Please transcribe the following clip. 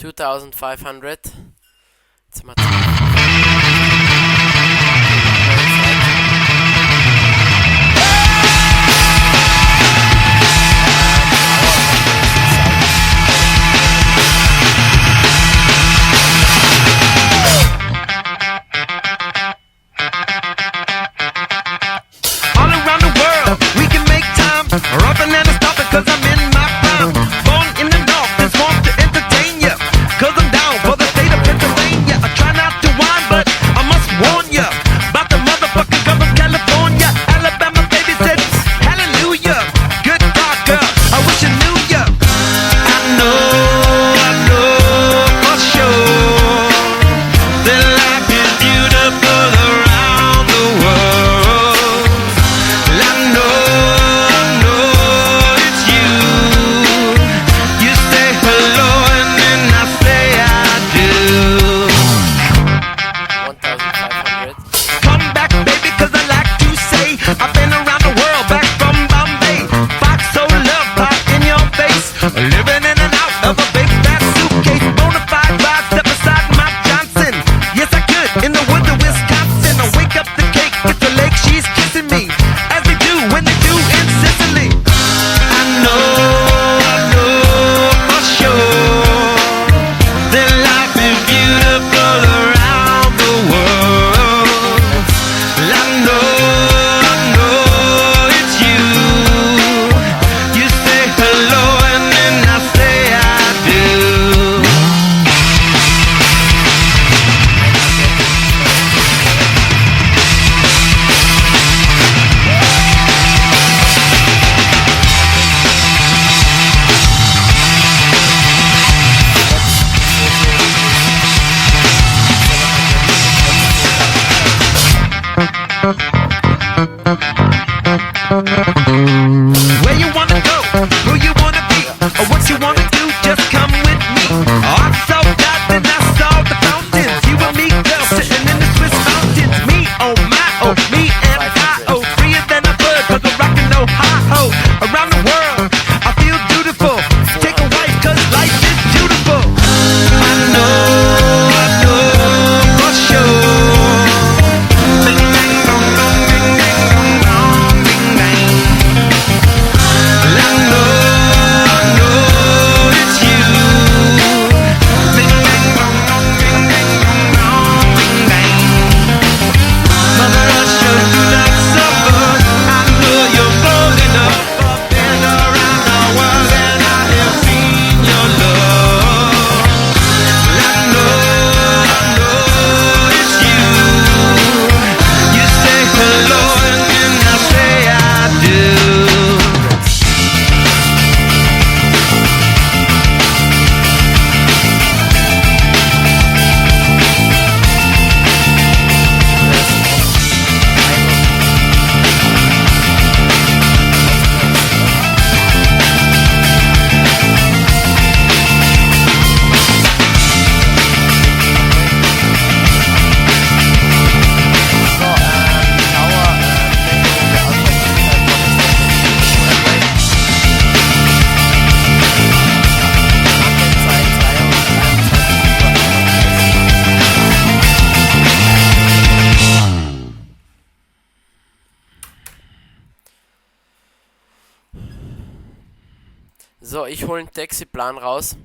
2500. Jetzt mal Where you wanna go, who you wanna be, or what you wanna do, just come with me. I saw God, then I saw the fountains. You and me, girl, sitting in the Swiss mountains. Me, oh my, oh, me and I, oh, freer than a bird, cause I'm rockin' no hi-ho. Around the world, I feel beautiful. Take a wife, cause life is beautiful. I know for sure. So, ich hole einen Taxiplan raus.